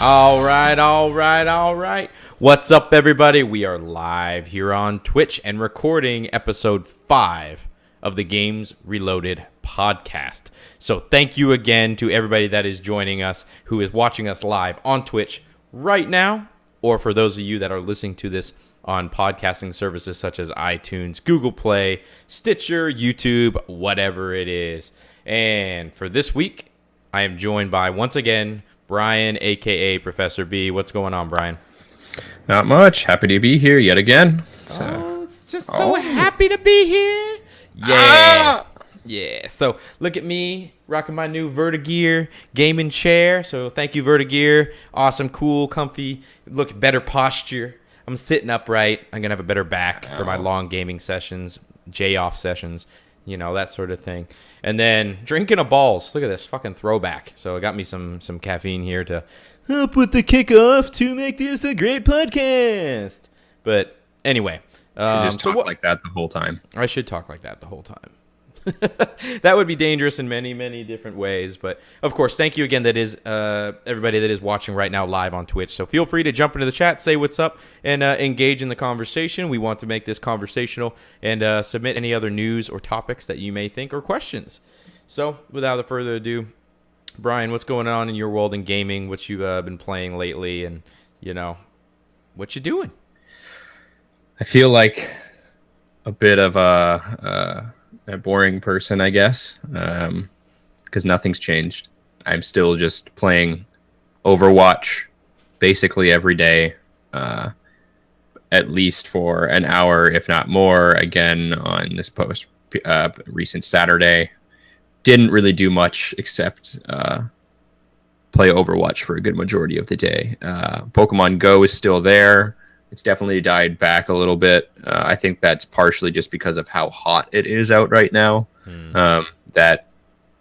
All right. What's up, everybody? We are live here on Twitch and recording episode 5 of the Games Reloaded podcast. So thank you again to everybody that is joining us, who is watching us live on Twitch right now, or for those of you that are listening to this on podcasting services such as iTunes, Google Play, Stitcher, YouTube, whatever it is. And for this week, I am joined by, once again, Brian, a.k.a. Professor B. What's going on, Brian? Not much. Happy to be here yet again. It's just so happy to be here. Yeah. Yeah. So look at me rocking my new Vertigear gaming chair. So thank you, Vertigear. Awesome, cool, comfy, look, better posture. I'm sitting upright. I'm going to have a better back for my long gaming sessions, J-off sessions. You know, that sort of thing. And then drinking a balls. Look at this fucking throwback. So it got me some caffeine here to help with the kickoff to make this a great podcast. But anyway. You just talk like that the whole time. I should talk like that the whole time. That would be dangerous in many, many different ways. But, of course, thank you again. That is everybody that is watching right now live on Twitch. So feel free to jump into the chat, say what's up, and engage in the conversation. We want to make this conversational and submit any other news or topics that you may think or questions. So without further ado, Brian, what's going on in your world in gaming? What you've been playing lately, and, you know, what you doing? I feel like a bit of a boring person, I guess, because nothing's changed. I'm still just playing Overwatch basically every day, at least for an hour, if not more. Again, on this recent Saturday, didn't really do much except play Overwatch for a good majority of the day. Pokemon Go is still there. It's definitely died back a little bit. I think that's partially just because of how hot it is out right now. That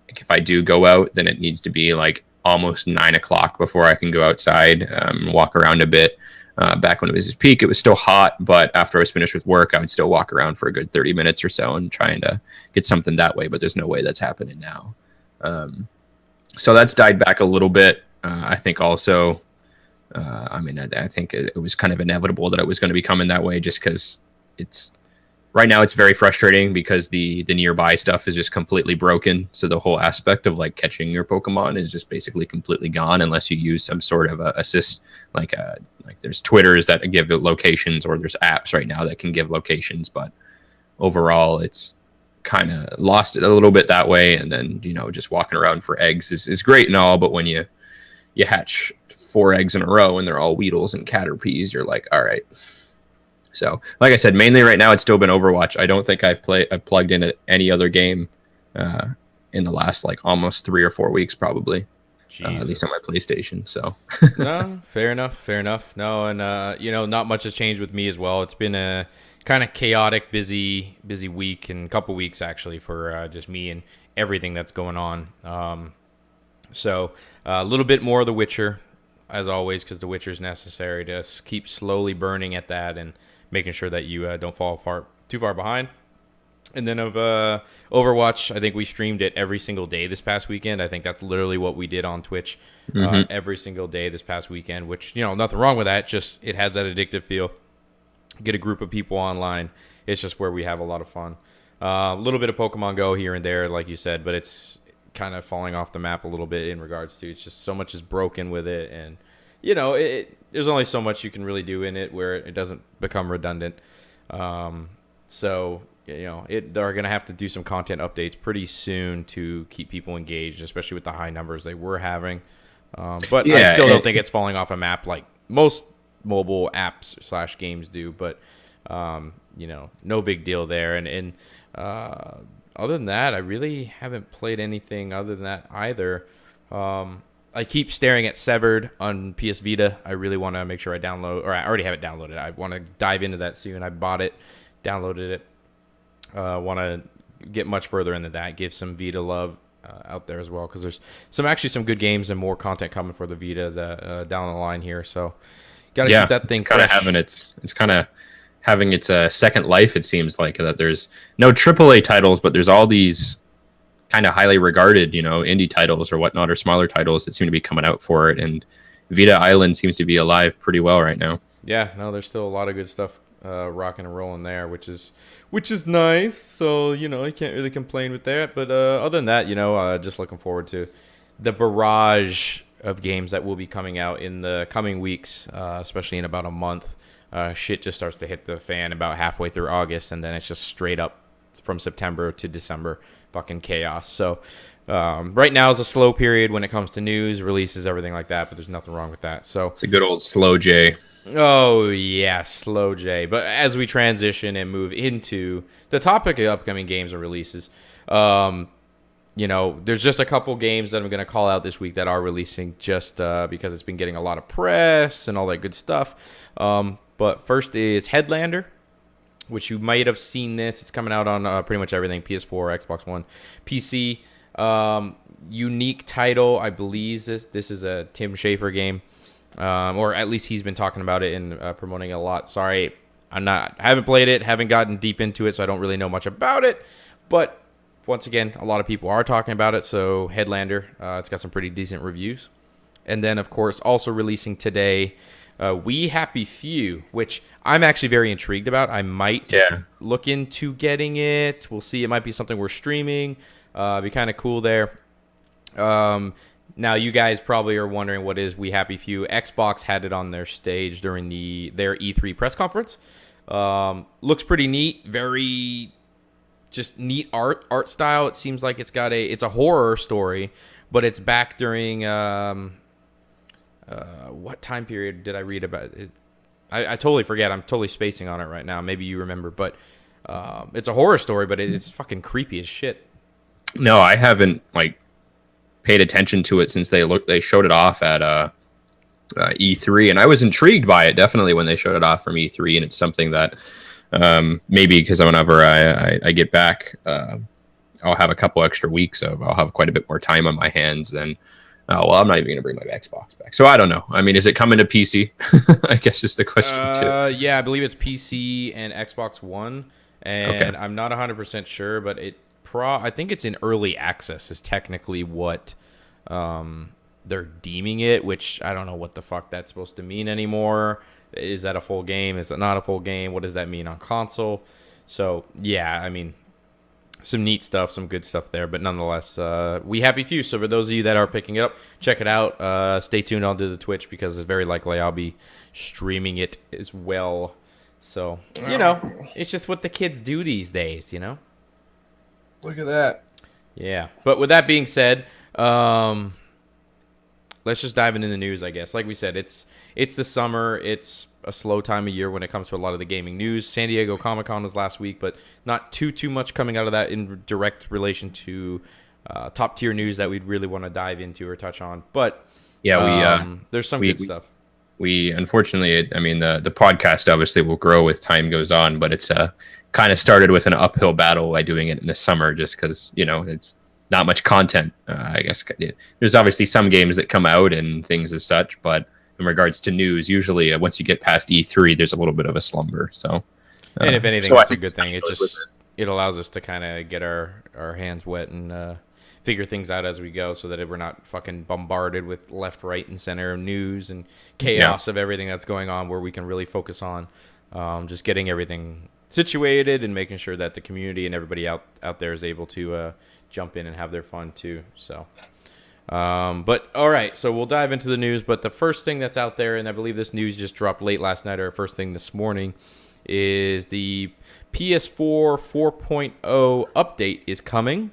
if I do go out, then it needs to be like almost 9 o'clock before I can go outside, walk around a bit. Back when it was its peak, it was still hot, but after I was finished with work, I would still walk around for a good 30 minutes or so and trying to get something that way, but there's no way that's happening now. So that's died back a little bit. I think also... I think it was kind of inevitable that it was going to be coming that way, just because right now it's very frustrating because the nearby stuff is just completely broken. So the whole aspect of like catching your Pokemon is just basically completely gone unless you use some sort of assist, like there's Twitters that give locations, or there's apps right now that can give locations. But overall, it's kind of lost it a little bit that way. And then, you know, just walking around for eggs is great and all, but when you hatch 4 eggs in a row and they're all Weedles and Caterpies, you're like, all right. So like I said, mainly right now it's still been Overwatch. I don't think I've plugged in any other game in the last like almost 3 or 4 weeks probably, at least on my PlayStation. So no, fair enough. No, and you know, not much has changed with me as well. It's been a kind of chaotic, busy week, and couple weeks actually for just me and everything that's going on. So a little bit more of The Witcher, as always, because The Witcher is necessary to keep slowly burning at that and making sure that you don't fall too far behind. And then of Overwatch, I think we streamed it every single day this past weekend. I think that's literally what we did on Twitch every single day this past weekend, which, you know, nothing wrong with that. Just it has that addictive feel. Get a group of people online. It's just where we have a lot of fun. A little bit of Pokemon Go here and there, like you said, but it's kind of falling off the map a little bit in regards to it's just so much is broken with it, and you know there's only so much you can really do in it where it doesn't become redundant. So you know they're gonna have to do some content updates pretty soon to keep people engaged, especially with the high numbers they were having. But yeah, I still don't think it's falling off a map like most mobile apps / games do. But you know, no big deal there. And other than that, I really haven't played anything other than that either. I keep staring at Severed on PS Vita. I really want to make sure I download, or I already have it downloaded. I want to dive into that soon. I bought it, downloaded it. Want to get much further into that, give some Vita love out there as well, because there's some good games and more content coming for the Vita down the line here. So got to keep that thing fresh. It's kind of having its second life. It seems like that there's no AAA titles, but there's all these kind of highly regarded, indie titles or whatnot, or smaller titles that seem to be coming out for it. And Vita Island seems to be alive pretty well right now. Yeah, no, there's still a lot of good stuff rocking and rolling there, which is nice. So you can't really complain with that. But other than that, just looking forward to the barrage of games that will be coming out in the coming weeks, especially in about a month. Shit just starts to hit the fan about halfway through August, and then it's just straight up from September to December, fucking chaos. So right now is a slow period when it comes to news, releases, everything like that. But there's nothing wrong with that. So it's a good old slow J. Oh, yeah, slow J. But as we transition and move into the topic of upcoming games and releases, there's just a couple games that I'm going to call out this week that are releasing just because it's been getting a lot of press and all that good stuff. But first is Headlander, which you might have seen this. It's coming out on pretty much everything, PS4, Xbox One, PC. Unique title, I believe this is a Tim Schafer game. Or at least he's been talking about it and promoting it a lot. Sorry, I haven't played it, haven't gotten deep into it, so I don't really know much about it. But once again, a lot of people are talking about it. So Headlander, it's got some pretty decent reviews. And then, of course, also releasing today, We Happy Few, which I'm actually very intrigued about. I might look into getting it. We'll see. It might be something we're streaming. Be kind of cool there. Now, you guys probably are wondering what is We Happy Few. Xbox had it on their stage during their E3 press conference. Looks pretty neat. Very just neat art style. It seems like it's a horror story, but it's back during what time period did I read about it? I totally forget. I'm totally spacing on it right now. Maybe you remember, but it's a horror story, but it's fucking creepy as shit. No, I haven't paid attention to it since they showed it off at E3, and I was intrigued by it definitely when they showed it off from E3, and it's something that maybe because whenever I get back, I'll have a couple extra weeks of I'll have quite a bit more time on my hands than I'm not even going to bring my Xbox back. So I don't know. I mean, is it coming to PC? I guess is the question too. Yeah, I believe it's PC and Xbox One, and I'm not 100% sure, but I think it's in early access is technically what they're deeming it, which I don't know what the fuck that's supposed to mean anymore. Is that a full game? Is it not a full game? What does that mean on console? So, yeah, I mean, some neat stuff, some good stuff there, but nonetheless, We Happy Few. So for those of you that are picking it up, check it out. Stay tuned on to the Twitch because it's very likely I'll be streaming it as well. So, it's just what the kids do these days, Look at that. Yeah. But with that being said, let's just dive into the news, I guess. Like we said, it's the summer. It's a slow time of year when it comes to a lot of the gaming news. San Diego Comic-Con was last week, but not too much coming out of that in direct relation to top-tier news that we'd really want to dive into or touch on. But there's some good stuff. We unfortunately, I mean, the podcast obviously will grow with time goes on, but it's kind of started with an uphill battle by doing it in the summer just because, it's not much content. I guess there's obviously some games that come out and things as such, but in regards to news, usually once you get past E3, there's a little bit of a slumber. So, and if anything, that's a good thing. It allows us to kind of get our hands wet and figure things out as we go so that we're not fucking bombarded with left, right, and center news and chaos of everything that's going on, where we can really focus on just getting everything situated and making sure that the community and everybody out there is able to jump in and have their fun too. So, but all right, so we'll dive into the news. But the first thing that's out there, and I believe this news just dropped late last night or first thing this morning, is the PS4 4.0 update is coming.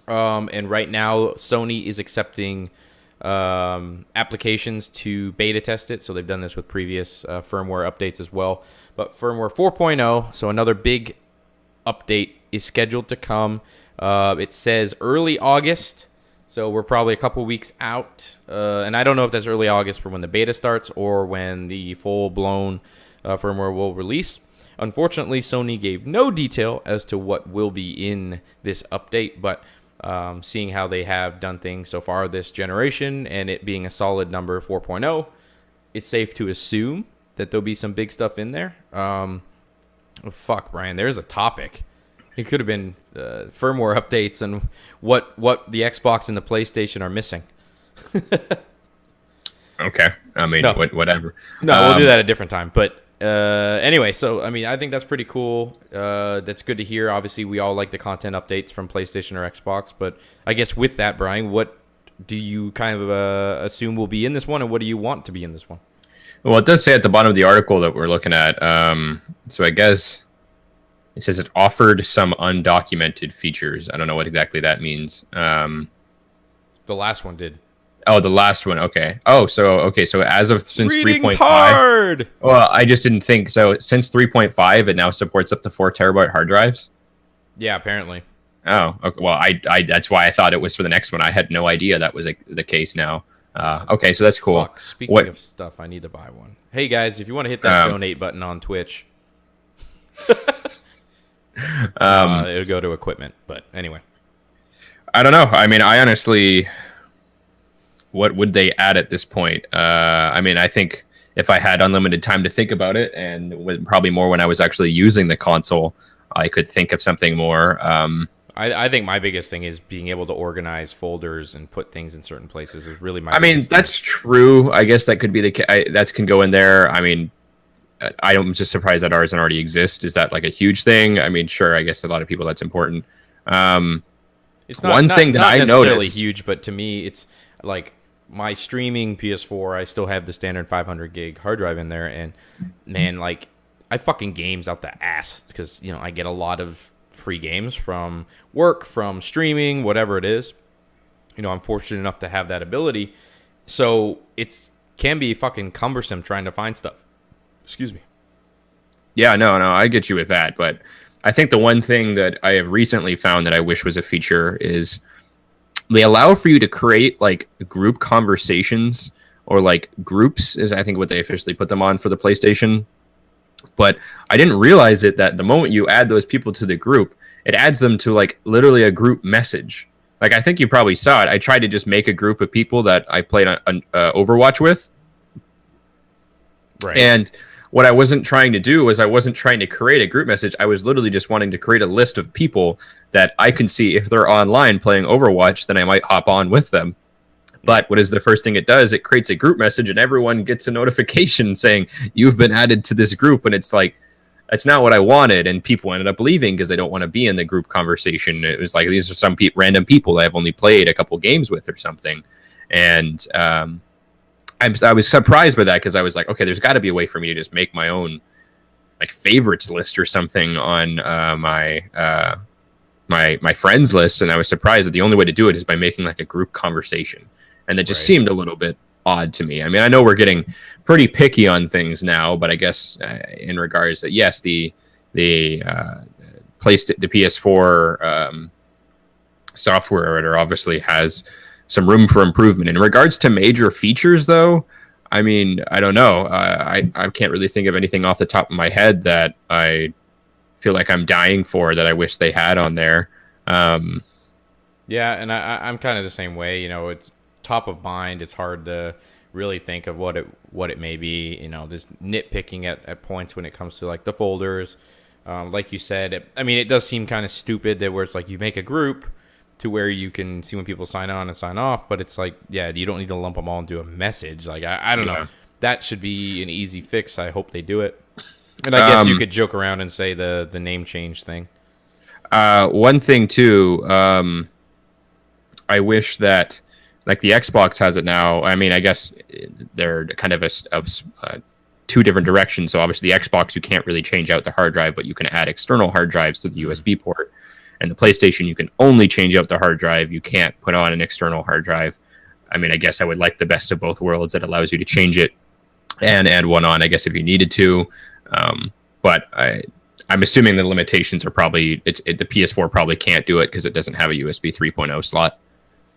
And right now, Sony is accepting applications to beta test it. So they've done this with previous firmware updates as well. But firmware 4.0, so another big update, is scheduled to come. It says early August, so we're probably a couple weeks out. And I don't know if that's early August for when the beta starts or when the full-blown firmware will release. Unfortunately, Sony gave no detail as to what will be in this update, but seeing how they have done things so far this generation and it being a solid number 4.0, it's safe to assume that there'll be some big stuff in there. Fuck, Brian, there's a topic. It could have been firmware updates and what the Xbox and the PlayStation are missing. Okay. I mean, No. whatever. No, we'll do that at a different time. But anyway, so I mean, I think that's pretty cool. That's good to hear. Obviously, we all like the content updates from PlayStation or Xbox. But I guess with that, Brian, what do you kind of assume will be in this one, and what do you want to be in this one? Well, it does say at the bottom of the article that we're looking at. So I guess it says it offered some undocumented features. I don't know what exactly that means. The last one did. Oh, the last one. Okay. Oh, so as of since 3.5. Hard. Well, I just didn't think so. Since 3.5, it now supports up to 4 terabyte hard drives. Yeah, apparently. Oh, okay. Well, I that's why I thought it was for the next one. I had no idea that was the case now. Okay, so that's cool. Fuck. Speaking of stuff, I need to buy one. Hey guys, if you want to hit that donate button on Twitch, it'll go to equipment. But anyway, I don't know. I mean, I honestly, what would they add at this point? I mean, I think if I had unlimited time to think about it, and probably more when I was actually using the console, I could think of something more. I think my biggest thing is being able to organize folders and put things in certain places is really my. I mean, that's true. I guess that could be that can go in there. I mean, I'm just surprised that ours doesn't already exist. Is that like a huge thing? I mean, sure. I guess to a lot of people that's important. It's not one thing that not I necessarily noticed huge, but to me, it's like my streaming PS4. I still have the standard 500 gig hard drive in there, and man, like I fucking games out the ass because I get a lot of free games from work, from streaming, whatever it is. I'm fortunate enough to have that ability. So it can be fucking cumbersome trying to find stuff. Excuse me. Yeah, no, I get you with that. But I think the one thing that I have recently found that I wish was a feature is they allow for you to create like group conversations or like groups is I think what they officially put them on for the PlayStation. But I didn't realize that the moment you add those people to the group, it adds them to like literally a group message. Like I think you probably saw it. I tried to just make a group of people that I played on Overwatch with. Right. And what I wasn't trying to do was I wasn't trying to create a group message. I was literally just wanting to create a list of people that I can see if they're online playing Overwatch, then I might hop on with them. But what is the first thing it does? It creates a group message and everyone gets a notification saying you've been added to this group. And it's like, that's not what I wanted. And people ended up leaving because they don't want to be in the group conversation. It was like, these are some random people I've only played a couple games with or something. And I was surprised by that because I was like, okay, there's got to be a way for me to just make my own like favorites list or something on my friends list. And I was surprised that the only way to do it is by making like a group conversation. And that just seemed a little bit odd to me. I mean, I know we're getting pretty picky on things now, but I guess in regards that, yes, the PS4 software editor obviously has some room for improvement. In regards to major features, though, I mean, I don't know. I can't really think of anything off the top of my head that I feel like I'm dying for that I wish they had on there. Yeah, and I'm kind of the same way. It's top of mind. It's hard to really think of what it may be. Just nitpicking at points when it comes to like the folders. Like you said, it does seem kind of stupid that where it's like you make a group to where you can see when people sign on and sign off, but it's like, yeah, you don't need to lump them all into a message. Like I don't know. That should be an easy fix. I hope they do it. And I guess you could joke around and say the name change thing. One thing too, I wish that like the Xbox has it now. I mean, I guess they're kind of two different directions. So obviously the Xbox, you can't really change out the hard drive, but you can add external hard drives to the USB port. And the PlayStation, you can only change out the hard drive. You can't put on an external hard drive. I mean, I guess I would like the best of both worlds that allows you to change it and add one on, I guess, if you needed to. But I'm assuming the limitations are probably the PS4 probably can't do it because it doesn't have a USB 3.0 slot.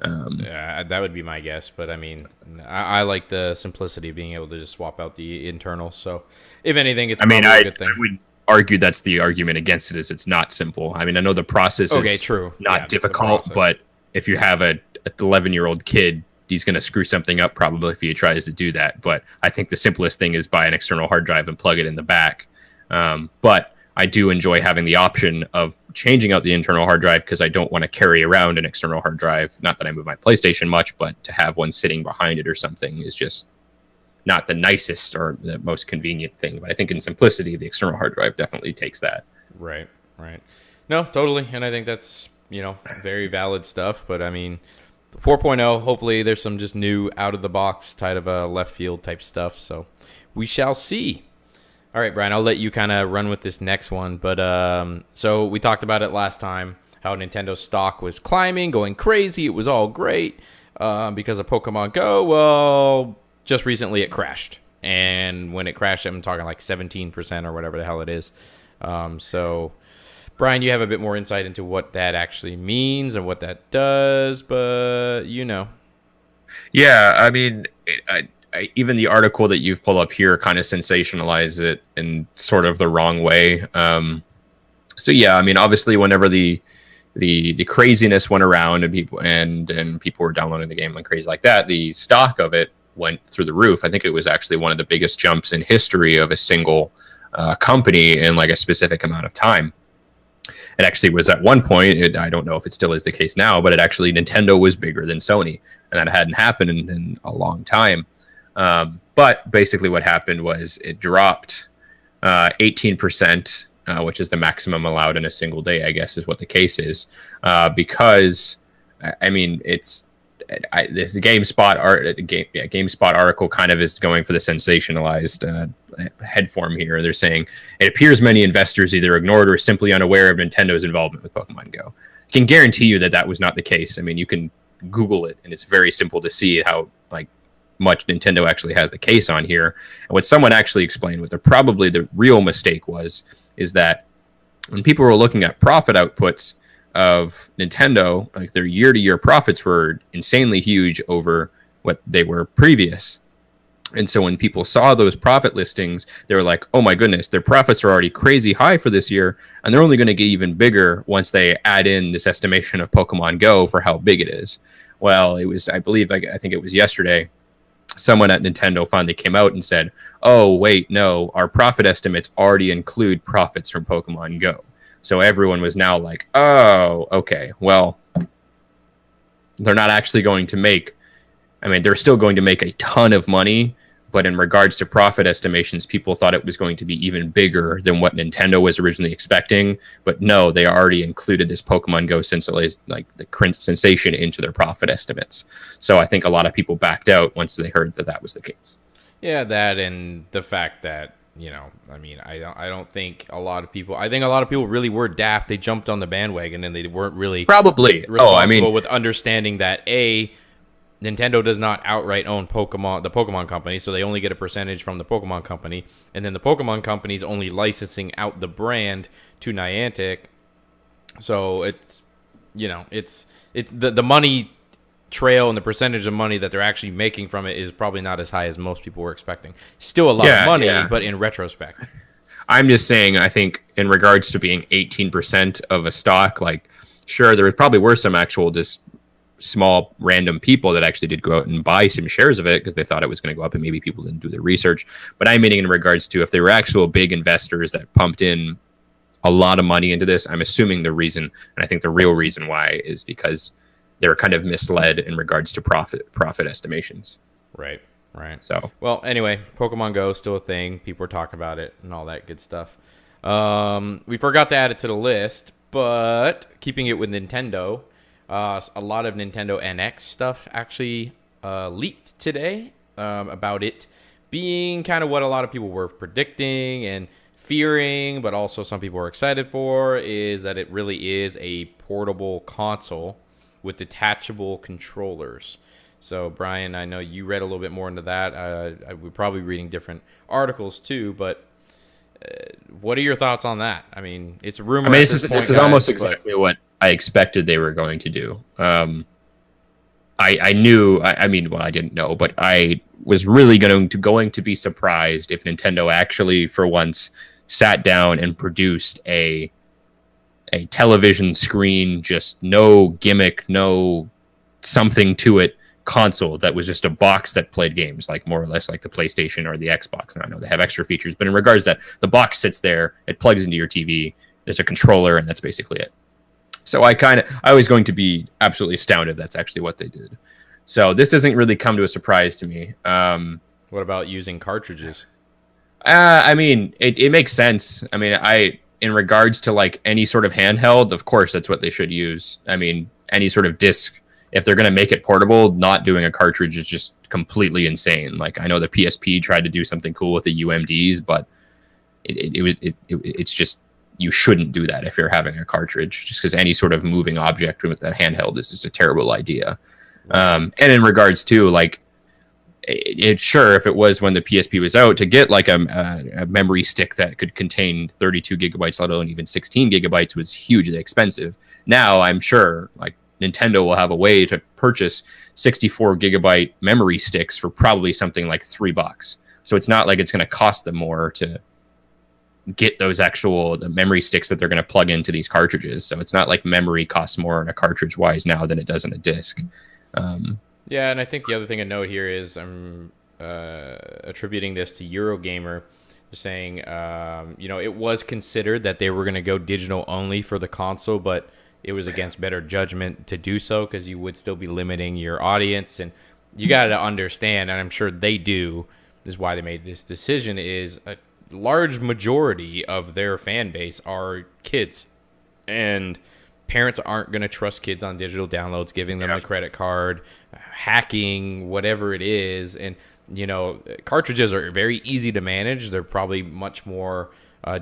Yeah, that would be my guess. But I mean, I like the simplicity of being able to just swap out the internals. So if anything, it's probably a good thing. I would argue that's the argument against it is it's not simple. I mean, I know the process is true. Not difficult, but if you have a 11-year-old kid, he's going to screw something up probably if he tries to do that. But I think the simplest thing is buy an external hard drive and plug it in the back. But I do enjoy having the option of changing out the internal hard drive because I don't want to carry around an external hard drive. Not that I move my PlayStation much, but to have one sitting behind it or something is just not the nicest or the most convenient thing. But I think in simplicity, the external hard drive definitely takes that. Right. No, totally. And I think that's, very valid stuff. But I mean, 4.0, hopefully there's some just new out of the box type of left field type stuff. So we shall see. All right, Brian, I'll let you kind of run with this next one. But so we talked about it last time, how Nintendo stock was climbing, going crazy. It was all great because of Pokemon Go. Well, just recently it crashed. And when it crashed, I'm talking like 17% or whatever the hell it is. So, Brian, you have a bit more insight into what that actually means and what that does, but Yeah, I mean, even the article that you've pulled up here kind of sensationalized it in sort of the wrong way. So yeah, I mean, obviously, whenever the craziness went around and people were downloading the game like crazy like that, the stock of it went through the roof. I think it was actually one of the biggest jumps in history of a single company in like a specific amount of time. It actually was at one point, I don't know if it still is the case now, but Nintendo was bigger than Sony, and that hadn't happened in a long time. But basically what happened was it dropped 18%, which is the maximum allowed in a single day, I guess is what the case is, because, I mean, this GameSpot article kind of is going for the sensationalized head form here. They're saying it appears many investors either ignored or simply unaware of Nintendo's involvement with Pokemon Go. I can guarantee you that was not the case. I mean, you can Google it, and it's very simple to see how much Nintendo actually has the case on here. And what someone actually explained, what probably the real mistake is that when people were looking at profit outputs of Nintendo, like their year-to-year profits were insanely huge over what they were previous. And so when people saw those profit listings, they were like, oh my goodness, their profits are already crazy high for this year, and they're only going to get even bigger once they add in this estimation of Pokemon Go for how big it is. Well, it was, I think it was yesterday, someone at Nintendo finally came out and said, oh, wait, no, our profit estimates already include profits from Pokemon Go. So everyone was now like, oh, okay, well, they're not actually going to they're still going to make a ton of money, but in regards to profit estimations, people thought it was going to be even bigger than what Nintendo was originally expecting. But no, they already included this Pokemon Go sensation into their profit estimates. So I think a lot of people backed out once they heard that was the case. Yeah, that and the fact that, I don't think a lot of people. I think a lot of people really were daft. They jumped on the bandwagon and they weren't really probably responsible with understanding that Nintendo does not outright own the Pokemon company, so they only get a percentage from the Pokemon company, and then the Pokemon company's only licensing out the brand to Niantic. So it's the money trail and the percentage of money that they're actually making from it is probably not as high as most people were expecting. Still a lot of money, but in retrospect. I'm just saying, I think in regards to being 18% of a stock, sure, there probably were some actual just small random people that actually did go out and buy some shares of it because they thought it was going to go up, and maybe people didn't do their research. But I'm meaning in regards to if there were actual big investors that pumped in a lot of money into this, I'm assuming the reason, and I think the real reason why, is because they were kind of misled in regards to profit estimations. Right. So, well, anyway, Pokemon Go is still a thing. People are talking about it and all that good stuff. We forgot to add it to the list, but keeping it with Nintendo, a lot of Nintendo NX stuff actually leaked today about it being kind of what a lot of people were predicting and fearing, but also some people were excited for, is that it really is a portable console with detachable controllers. So, Brian, I know you read a little bit more into that. We're probably reading different articles too, but what are your thoughts on that? I mean, it's a rumor. This is almost exactly what I expected they were going to do. I knew. I didn't know, but I was really going to be surprised if Nintendo actually, for once, sat down and produced a television screen, just no gimmick, no something to it, console that was just a box that played games, like more or less like the PlayStation or the Xbox. And I know they have extra features, but in regards to that, the box sits there, it plugs into your TV, there's a controller, and that's basically it. So I was going to be absolutely astounded if that's actually what they did. So this doesn't really come to a surprise to me. What about using cartridges? I mean, it makes sense. I mean, in regards to like any sort of handheld, of course, that's what they should use. I mean, any sort of disc, if they're going to make it portable, not doing a cartridge is just completely insane. Like I know the PSP tried to do something cool with the UMDs, but it's just you shouldn't do that if you're having a cartridge, just because any sort of moving object with that handheld is just a terrible idea. And in regards to like, sure, if it was when the PSP was out, to get like a memory stick that could contain 32 gigabytes, let alone even 16 gigabytes, was hugely expensive. Now I'm sure like Nintendo will have a way to purchase 64 gigabyte memory sticks for probably something like $3. So it's not like it's going to cost them more to get those the memory sticks that they're going to plug into these cartridges. So it's not like memory costs more in a cartridge wise now than it does in a disc. Yeah, and I think the other thing to note here is I'm attributing this to Eurogamer, saying, it was considered that they were going to go digital only for the console, but it was against better judgment to do so because you would still be limiting your audience. And you got to understand, and I'm sure they do, is why they made this decision, is a large majority of their fan base are kids. And parents aren't going to trust kids on digital downloads, giving them a credit card, hacking, whatever it is. And, cartridges are very easy to manage. They're probably much more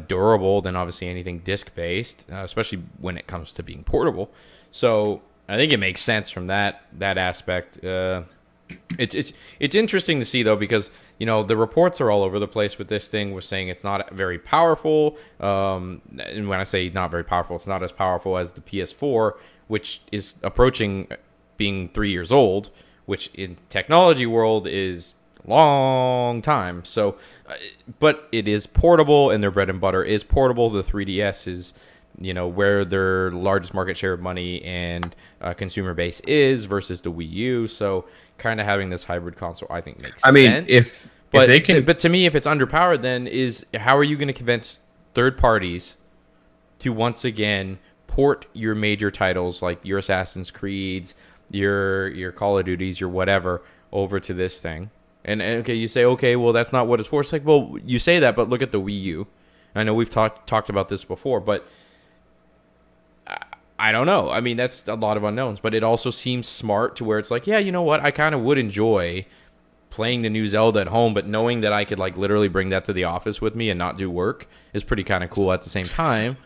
durable than obviously anything disc-based, especially when it comes to being portable. So I think it makes sense from that aspect. It's interesting to see, though, because, the reports are all over the place with this thing. We're saying it's not very powerful. And when I say not very powerful, it's not as powerful as the PS4, which is approaching being 3 years old, which in technology world is a long time. So, but it is portable, and their bread and butter is portable. The 3DS is, where their largest market share of money and consumer base is versus the Wii U. So kind of having this hybrid console, I think, makes sense. I mean, if they can, but to me, if it's underpowered, then how are you going to convince third parties to once again port your major titles like your Assassin's Creeds, your Call of Duties, your whatever over to this thing? And okay, you say, okay, well, that's not what it's for. It's like, well, you say that, but look at the Wii U. I know we've talked about this before, but I don't know. I mean, that's a lot of unknowns, but it also seems smart to where it's like, yeah, you know what? I kind of would enjoy playing the new Zelda at home, but knowing that I could like literally bring that to the office with me and not do work is pretty kind of cool at the same time.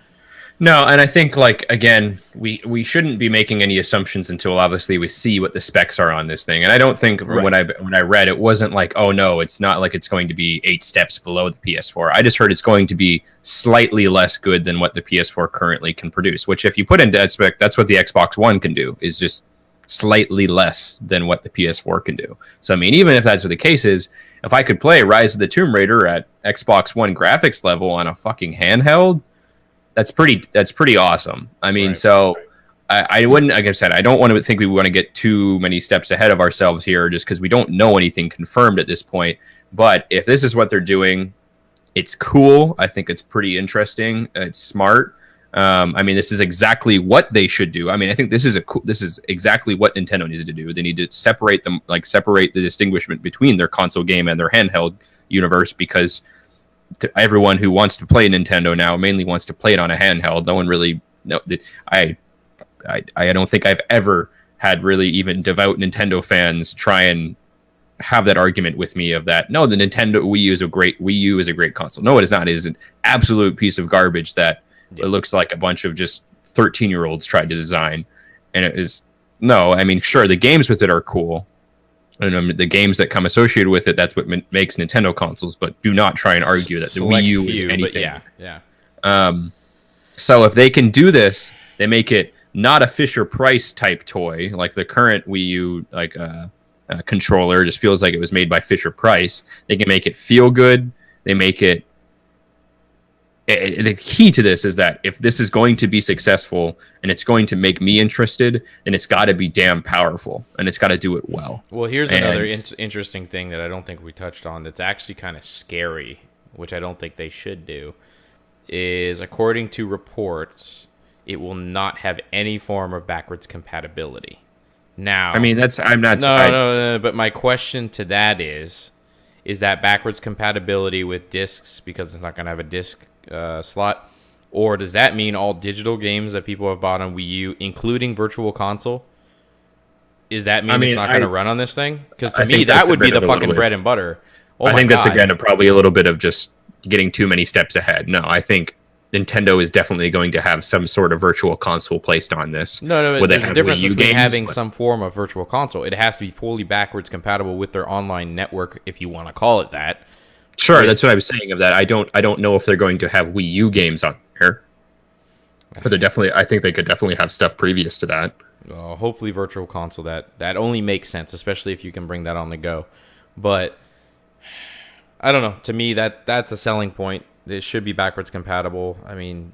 No, and I think like again, we shouldn't be making any assumptions until obviously we see what the specs are on this thing. And I don't think when I read it wasn't like, oh no, it's not like it's going to be 8 steps below the PS4. I just heard it's going to be slightly less good than what the PS4 currently can produce. Which if you put into that spec, that's what the Xbox One can do, is just slightly less than what the PS4 can do. So I mean, even if that's what the case is, if I could play Rise of the Tomb Raider at Xbox One graphics level on a fucking handheld, that's pretty awesome. I mean, so I wouldn't, like I said, I don't want to think we want to get too many steps ahead of ourselves here just because we don't know anything confirmed at this point. But if this is what they're doing, it's cool. I think it's pretty interesting. It's smart. I mean, this is exactly what they should do. I mean, I think this is exactly what Nintendo needs to do. They need to separate the distinguishment between their console game and their handheld universe, because everyone who wants to play Nintendo now mainly wants to play it on a handheld. No one really, I don't think I've ever had really even devout Nintendo fans try and have that argument with me of that. No, the Nintendo Wii U is a great console. No, it is not. It is an absolute piece of garbage that it looks like a bunch of just 13-year-olds tried to design. And it is, no, I mean, sure, the games with it are cool. And the games that come associated with it, that's what makes Nintendo consoles. But do not try and argue that the Wii U is anything. So if they can do this, they make it not a Fisher-Price type toy like the current Wii U controller. Just feels like it was made by Fisher-Price. They can make it feel good. They make it. The key to this is that if this is going to be successful and it's going to make me interested, then it's got to be damn powerful and it's got to do it well. Well, here's another interesting thing that I don't think we touched on that's actually kind of scary, which I don't think they should do, is according to reports, it will not have any form of backwards compatibility. Now, I mean, but my question to that is Is that backwards compatibility with discs because it's not going to have a disc slot? Or does that mean all digital games that people have bought on Wii U, including Virtual Console, is that mean it's not going to run on this thing? Because to me, that would be the fucking bread and butter. Oh I my think God. that's, again, probably a little bit of just getting too many steps ahead. No, I think Nintendo is definitely going to have some sort of Virtual Console placed on this. No, there's a difference between having some form of Virtual Console. It has to be fully backwards compatible with their online network, if you want to call it that. Sure, that's what I was saying of that. I don't know if they're going to have Wii U games on there. But I think they could definitely have stuff previous to that. Hopefully Virtual Console, that only makes sense, especially if you can bring that on the go. But I don't know. To me, that's a selling point. It should be backwards compatible. I mean,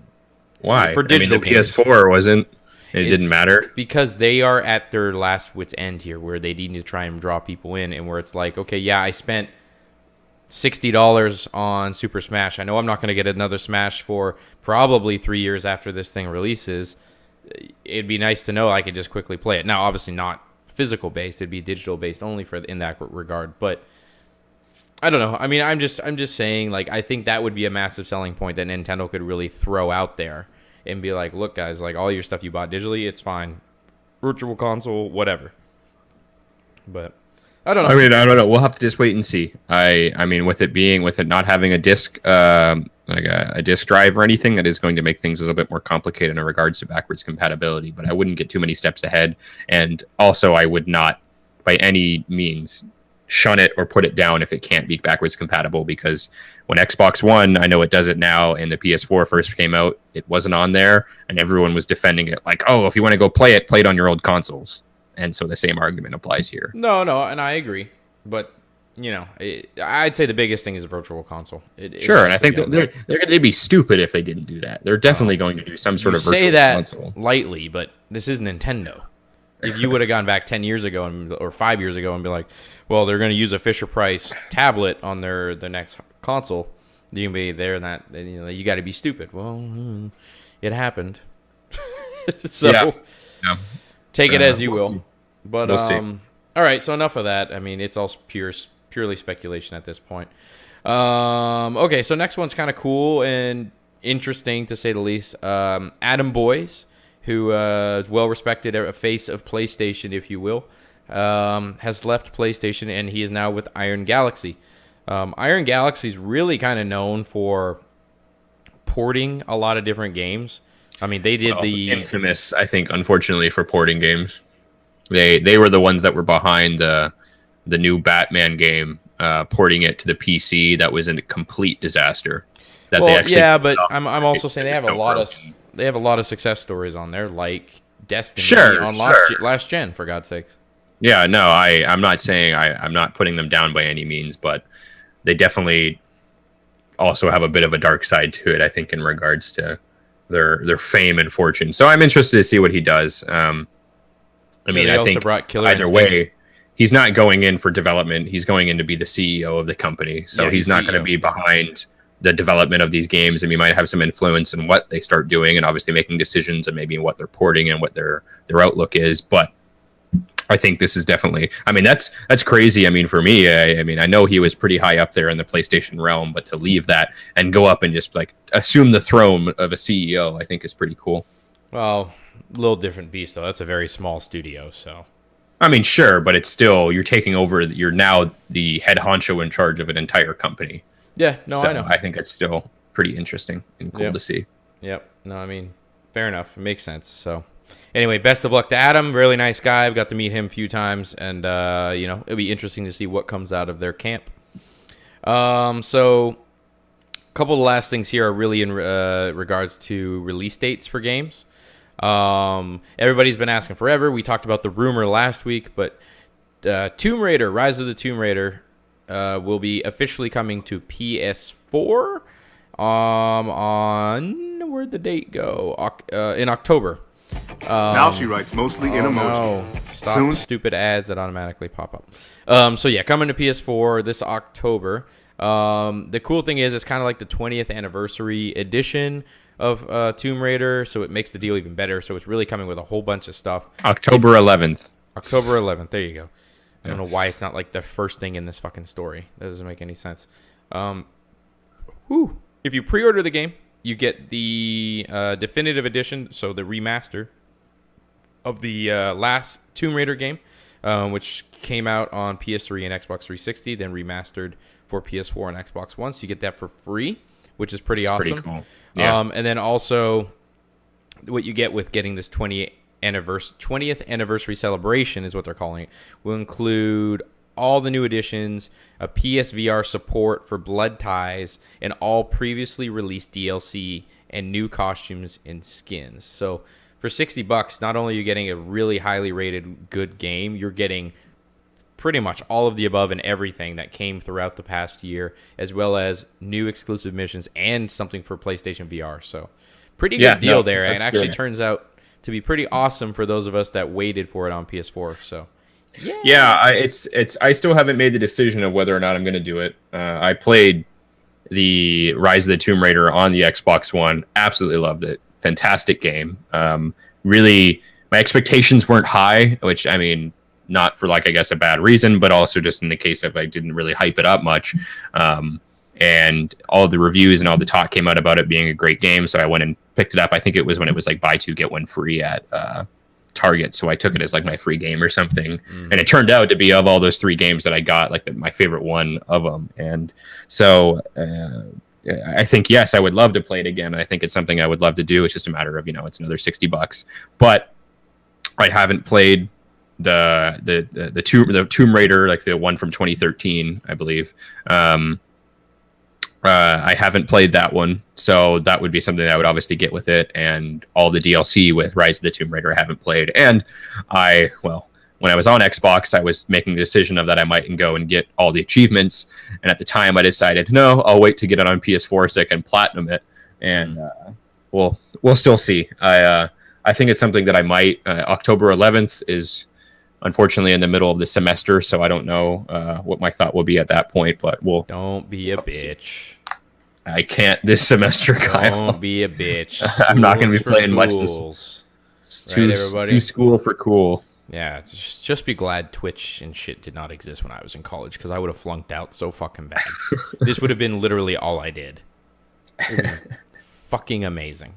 why? For digital the games, PS4 wasn't. It didn't matter because they are at their last wit's end here, where they need to try and draw people in, and where it's like, okay, yeah, I spent $60 on Super Smash. I know I'm not going to get another Smash for probably 3 years after this thing releases. It'd be nice to know I could just quickly play it. Now, obviously not physical based; it'd be digital based only in that regard. But I don't know. I mean, I'm just saying, like, I think that would be a massive selling point that Nintendo could really throw out there and be like, look, guys, like, all your stuff you bought digitally, it's fine. Virtual Console, whatever. But I don't know. I mean, I don't know. We'll have to just wait and see. I mean, with it not having a disc, like a disc drive or anything, that is going to make things a little bit more complicated in regards to backwards compatibility. But I wouldn't get too many steps ahead. And also, I would not, by any means, shun it or put it down if it can't be backwards compatible, because when Xbox One, I know it does it now, and the PS4 first came out, it wasn't on there, and everyone was defending it like, oh, if you want to go play it on your old consoles. And so the same argument applies here. No, and I agree, but you know, I'd say the biggest thing is a Virtual Console. Sure, and I think they're going to be stupid if they didn't do that. They're definitely going to do some sort of virtual console. Say that lightly, but this is Nintendo. If you would have gone back 10 years ago or 5 years ago and be like, well, they're going to use a Fisher-Price tablet on their next console, you can be there and that, and, you know, you got to be stupid. Well, it happened. So yeah. take it as you will. See. But we'll see. All right, so enough of that. I mean, it's all purely speculation at this point. Okay, so next one's kind of cool and interesting to say the least. Adam Boyes, who is well-respected, a face of PlayStation, if you will, has left PlayStation, and he is now with Iron Galaxy. Iron Galaxy is really kind of known for porting a lot of different games. I mean, they did the infamous, I think, unfortunately, for porting games. They were the ones that were behind the new Batman game, porting it to the PC. That was a complete disaster. But I'm also saying they have a lot of success stories on there, like Destiny on last gen, for God's sakes. Yeah, no, I'm not saying I'm not putting them down by any means, but they definitely also have a bit of a dark side to it, I think, in regards to their fame and fortune. So I'm interested to see what he does. I mean, I think either way, he's not going in for development. He's going in to be the CEO of the company. So he's not going to be behind the development of these games, and we might have some influence in what they start doing and obviously making decisions and maybe what they're porting and what their outlook is. But I think this is definitely, I mean, that's crazy. I mean, for me, I mean, I know he was pretty high up there in the PlayStation realm, but to leave that and go up and just like assume the throne of a CEO, I think is pretty cool. Well, a little different beast though. That's a very small studio, so. I mean, sure, but it's still, you're taking over, you're now the head honcho in charge of an entire company. Yeah, no, so I know. I think it's still pretty interesting and cool to see. Yep. No, I mean, fair enough. It makes sense. So, anyway, best of luck to Adam. Really nice guy. I've got to meet him a few times, and you know, it'll be interesting to see what comes out of their camp. So, a couple of the last things here are really in regards to release dates for games. Everybody's been asking forever. We talked about the rumor last week, but Tomb Raider, Rise of the Tomb Raider, will be officially coming to PS4 on, where'd the date go? In October. Now she writes mostly in emoji. No. Stop stupid ads that automatically pop up. So yeah, coming to PS4 this October. The cool thing is it's kind of like the 20th anniversary edition of Tomb Raider, so it makes the deal even better. So it's really coming with a whole bunch of stuff. October 11th. October 11th. There you go. I don't know why it's not like the first thing in this fucking story. That doesn't make any sense. If you pre-order the game, you get the definitive edition, so the remaster of the last Tomb Raider game, which came out on PS3 and Xbox 360, then remastered for PS4 and Xbox One. So you get that for free, which is pretty awesome. Pretty cool. Yeah. And then also what you get with getting this 20th anniversary celebration is what they're calling it, will include all the new additions, a PSVR support for Blood Ties, and all previously released DLC and new costumes and skins. So for $60, not only are you getting a really highly rated good game, you're getting pretty much all of the above and everything that came throughout the past year, as well as new exclusive missions and something for PlayStation VR. So pretty good deal there, and actually turns out to be pretty awesome for those of us that waited for it on PS4. So I still haven't made the decision of whether or not I'm going to do it. I played the Rise of the Tomb Raider on the Xbox One, absolutely loved it. Fantastic game. Really, my expectations weren't high, which, I mean, not for, like, I guess a bad reason, but also just in the case of I didn't really hype it up much. And all of the reviews and all the talk came out about it being a great game, so I went and picked it up. I think it was when it was like buy two get one free at Target, so I took it as like my free game or something. And it turned out to be, of all those 3 games that I got, like my favorite one of them. And so I think, yes, I would love to play it again. I think it's something I would love to do. It's just a matter of, it's another $60. But I haven't played the Tomb Raider, like the one from 2013, I believe. I haven't played that one, so that would be something that I would obviously get with it. And all the DLC with Rise of the Tomb Raider I haven't played. And when I was on Xbox, I was making the decision of that I might go and get all the achievements. And at the time, I decided, no, I'll wait to get it on PS4 so I can platinum it. And we'll still see. I think it's something that I might. October 11th is unfortunately in the middle of the semester, so I don't know what my thought will be at that point. But don't be a bitch. I can't this semester, Kyle. Don't be a bitch. I'm not going to be playing much this. Right, everybody? Too school for cool. Yeah, just be glad Twitch and shit did not exist when I was in college, because I would have flunked out so fucking bad. This would have been literally all I did. Fucking amazing.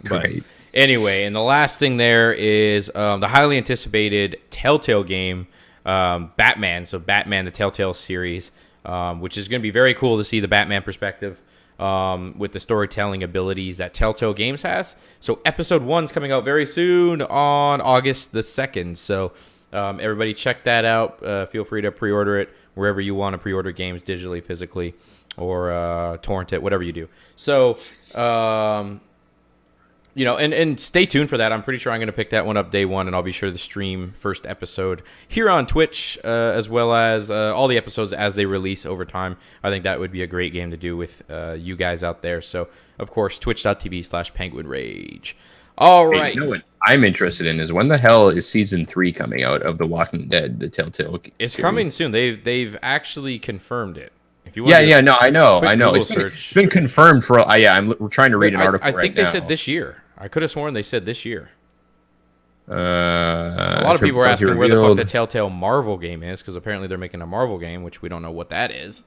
But anyway, and the last thing there is the highly anticipated Telltale game, Batman. So Batman, the Telltale series, which is going to be very cool to see the Batman perspective with the storytelling abilities that Telltale Games has. So episode 1's coming out very soon on August the 2nd. So everybody check that out. Feel free to pre-order it wherever you want to pre-order games, digitally, physically, or torrent it, whatever you do. So... and stay tuned for that. I'm pretty sure I'm going to pick that one up day one, and I'll be sure to stream first episode here on Twitch, as well as all the episodes as they release over time. I think that would be a great game to do with you guys out there. So, of course, twitch.tv/PenguinRage. All right. You know what I'm interested in is, when the hell is season 3 coming out of The Walking Dead, the Telltale It's series? Coming soon. They've actually confirmed it. If you want I know. It's been confirmed for. We're trying to read an article. I think they said this year. I could have sworn they said this year. A lot of people are asking where the fuck the Telltale Marvel game is, because apparently they're making a Marvel game, which we don't know what that is.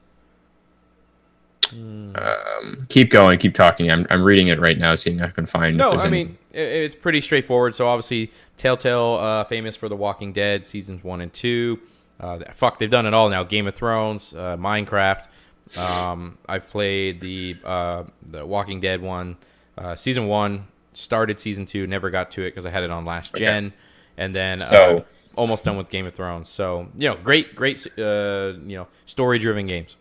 Keep going, keep talking. I'm reading it right now, seeing if I can find. No, I mean it's pretty straightforward. So obviously, Telltale, famous for The Walking Dead seasons 1 and 2. They've done it all now. Game of Thrones, Minecraft. I've played the Walking Dead one, season 1. Started season 2, never got to it because I had it on last gen, and then almost done with Game of Thrones. So great, story-driven games.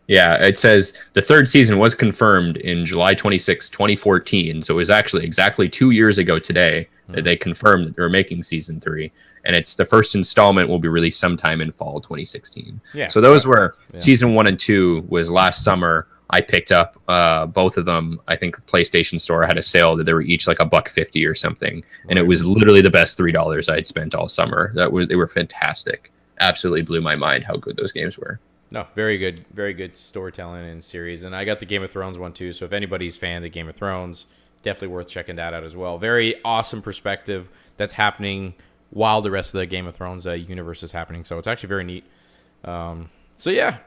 Yeah, it says the 3rd season was confirmed in July 26, 2014. So it was actually exactly 2 years ago today that they confirmed that they were making season 3, and it's the first installment will be released sometime in fall 2016. Yeah. So those were season 1 and 2 was last summer. I picked up both of them. I think PlayStation Store had a sale that they were each like $1.50 or something, and it was literally the best $3 I'd spent all summer. They were fantastic. Absolutely blew my mind how good those games were. No, very good storytelling and series. And I got the Game of Thrones one too. So if anybody's fan of Game of Thrones, definitely worth checking that out as well. Very awesome perspective that's happening while the rest of the Game of Thrones universe is happening. So it's actually very neat. So yeah,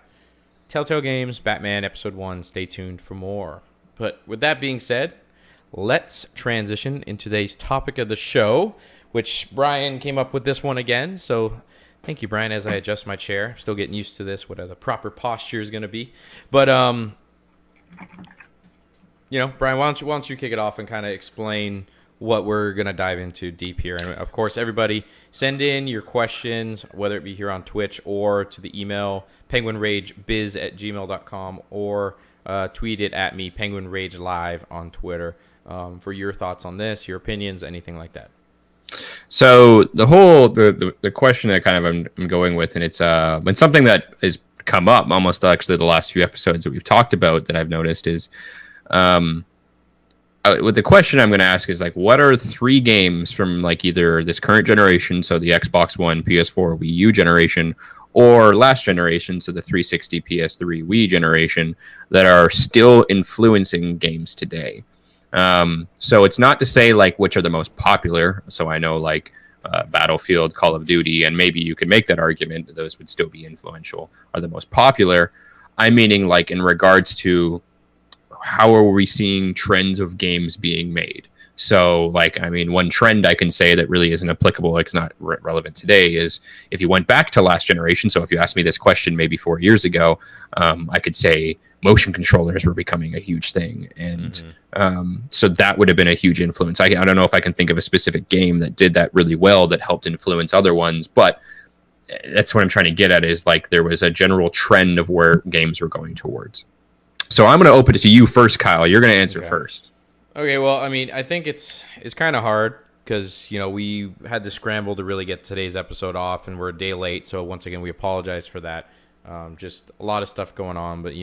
Telltale Games, Batman Episode 1. Stay tuned for more. But with that being said, let's transition into today's topic of the show, which Brian came up with this one again. So thank you, Brian, as I adjust my chair. I'm still getting used to this, what the proper posture is going to be. But, Brian, why don't you kick it off and kind of explain what we're going to dive into deep here. And, of course, everybody send in your questions, whether it be here on Twitch or to the email penguinragebiz@gmail.com or tweet it at me, PenguinRageLive on Twitter, for your thoughts on this, your opinions, anything like that. So the question that kind of I'm going with, and it's something that has come up almost actually the last few episodes that we've talked about that I've noticed is, with the question I'm going to ask is like, what are 3 games from like either this current generation, so the Xbox One, PS4, Wii U generation, or last generation, so the 360, PS3, Wii generation, that are still influencing games today? So it's not to say like which are the most popular. So I know like Battlefield, Call of Duty, and maybe you could make that argument that those would still be influential, are the most popular. I'm meaning like in regards to how are we seeing trends of games being made? So, like, I mean, one trend I can say that really isn't applicable, like it's not relevant today, is if you went back to last generation. So if you asked me this question maybe 4 years ago, I could say motion controllers were becoming a huge thing. And so that would have been a huge influence. I don't know if I can think of a specific game that did that really well that helped influence other ones, but that's what I'm trying to get at, is like there was a general trend of where games were going towards. So I'm going to open it to you first, Kyle. You're going to answer first. Okay, well, I mean, I think it's kind of hard because, we had to scramble to really get today's episode off, and we're a day late. So once again, we apologize for that. Just a lot of stuff going on, but,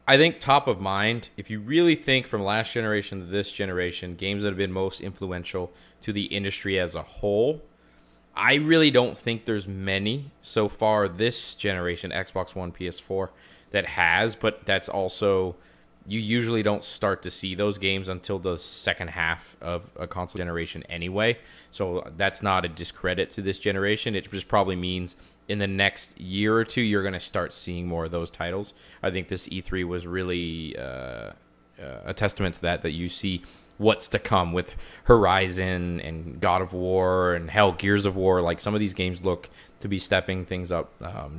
I think top of mind, if you really think from last generation to this generation, games that have been most influential to the industry as a whole, I really don't think there's many so far this generation, Xbox One, PS4, that has, but that's also, you usually don't start to see those games until the second half of a console generation anyway. So that's not a discredit to this generation. It just probably means in the next year or two, you're going to start seeing more of those titles. I think this E3 was really a testament to that you see what's to come with Horizon and God of War and hell, Gears of War. Like, some of these games look to be stepping things up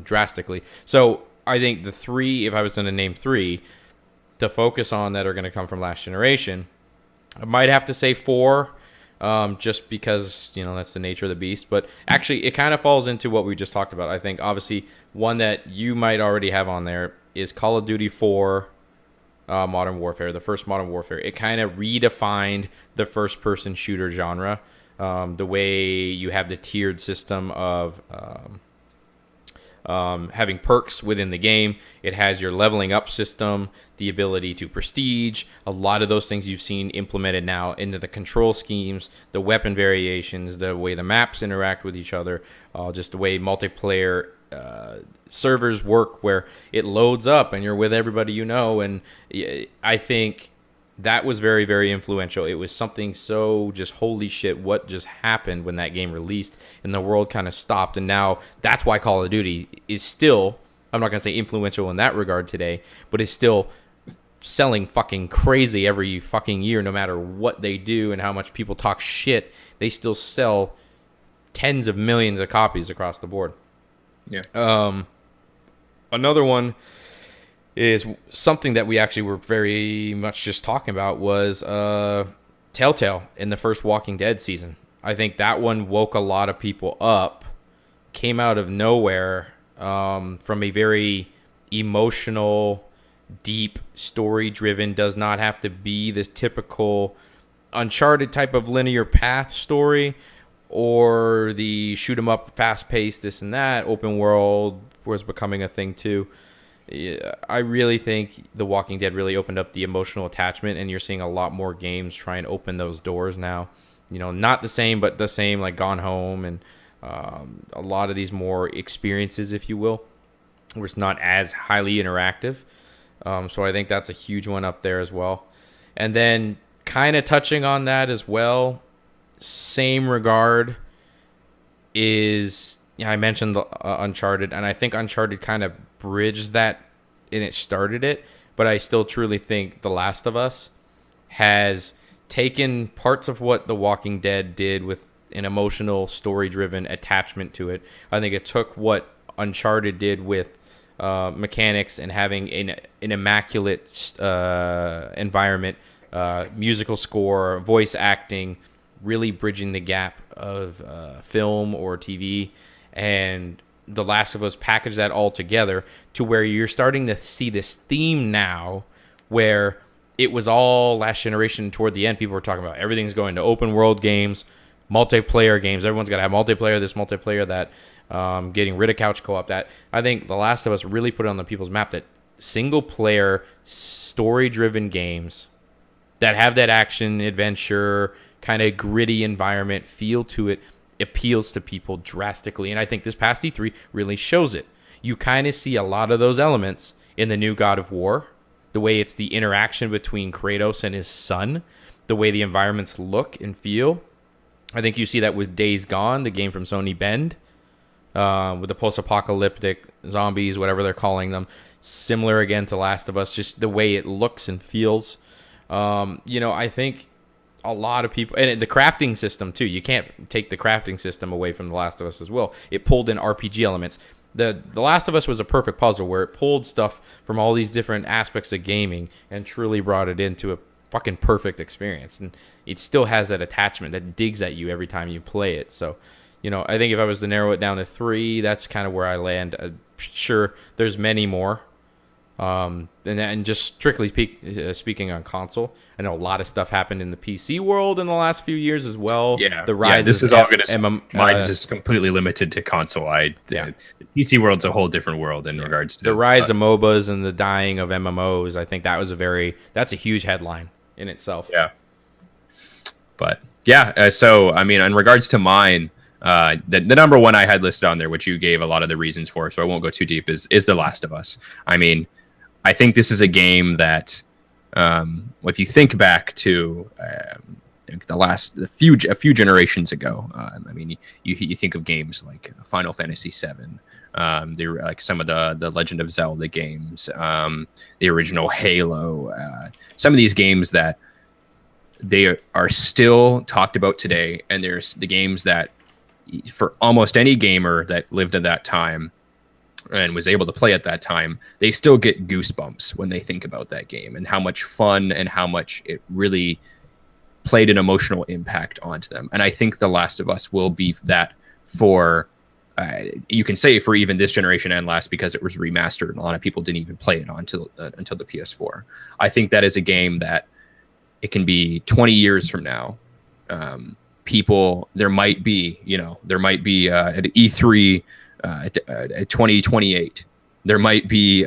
drastically. So I think the 3, if I was going to name 3 to focus on that are going to come from last generation, I might have to say 4, just because, that's the nature of the beast. But actually, it kind of falls into what we just talked about. I think, obviously, one that you might already have on there is Call of Duty 4, Modern Warfare, the first Modern Warfare. It kind of redefined the first-person shooter genre. The way you have the tiered system of having perks within the game. It has your leveling up system, the ability to prestige. A lot of those things you've seen implemented now into the control schemes, the weapon variations, the way the maps interact with each other, just the way multiplayer servers work, where it loads up and you're with everybody and I think that was very, very influential. It was something so just, holy shit, what just happened when that game released, and the world kind of stopped. And now that's why Call of Duty is still, I'm not going to say influential in that regard today, but it's still selling fucking crazy every fucking year. No matter what they do and how much people talk shit, they still sell tens of millions of copies across the board. Yeah. Another one is something that we actually were very much just talking about was Telltale in the first Walking Dead season. I think that one woke a lot of people up, came out of nowhere, from a very emotional, deep, story-driven, does not have to be this typical Uncharted type of linear path story, or the shoot 'em up, fast-paced, this and that. Open world was becoming a thing too. I really think The Walking Dead really opened up the emotional attachment, and you're seeing a lot more games try and open those doors now. Not the same, but the same, like Gone Home, and a lot of these more experiences, if you will, where it's not as highly interactive. So I think that's a huge one up there as well. And then kind of touching on that as well, same regard is, I mentioned the Uncharted, and I think Uncharted kind of bridged that and it started it, but I still truly think The Last of Us has taken parts of what The Walking Dead did with an emotional, story-driven attachment to it. I think it took what Uncharted did with mechanics and having an immaculate environment, musical score, voice acting, really bridging the gap of film or TV, and The Last of Us package that all together to where you're starting to see this theme now where it was all last generation toward the end. People were talking about everything's going to open world games, multiplayer games. Everyone's got to have multiplayer, this multiplayer, that, getting rid of couch co-op. That I think The Last of Us really put it on the people's map that single player story-driven games that have that action, adventure, kind of gritty environment feel to it appeals to people drastically. And I think this past E3 really shows it. You kind of see a lot of those elements in the new God of War, the way it's the interaction between Kratos and his son, the way the environments look and feel. I think you see that with Days Gone, the game from Sony Bend, with the post-apocalyptic zombies, whatever they're calling them. Similar again to Last of Us, just the way it looks and feels. I think a lot of people, and the crafting system too. You can't take the crafting system away from The Last of Us as well. It pulled in RPG elements. The Last of Us was a perfect puzzle where it pulled stuff from all these different aspects of gaming and truly brought it into a fucking perfect experience. And it still has that attachment that digs at you every time you play it. So, I think if I was to narrow it down to 3, that's kind of where I land. Sure, there's many more. And just strictly speaking on console, I know a lot of stuff happened in the PC world in the last few years as well. Yeah, the rise. This is all going to. Mine is just completely limited to console. The PC world's a whole different world in regards to the rise of MOBAs and the dying of MMOs. I think that was that's a huge headline in itself. Yeah. But yeah, so I mean, in regards to mine, the number one I had listed on there, which you gave a lot of the reasons for, so I won't go too deep, is The Last of Us. I mean, I think this is a game that, if you think back to a few generations ago, I mean, you think of games like Final Fantasy VII, like some of the Legend of Zelda games, the original Halo, some of these games that they are still talked about today, and there's the games that for almost any gamer that lived at that time and was able to play at that time, they still get goosebumps when they think about that game and how much fun and how much it really played an emotional impact onto them. And I think The Last of Us will be that for, you can say for even this generation and last, because it was remastered and a lot of people didn't even play it until the PS4. I think that is a game that it can be 20 years from now. There might be at E3, at 2028, there might be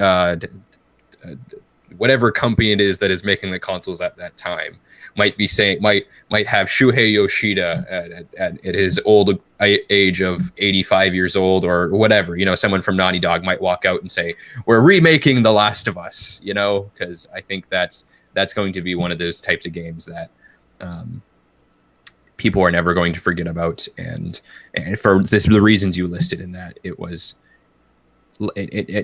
whatever company it is that is making the consoles at that time might have Shuhei Yoshida at his old age of 85 years old or whatever, someone from Naughty Dog might walk out and say, we're remaking The Last of Us, because I think that's going to be one of those types of games that people are never going to forget about, and for the reasons you listed in that,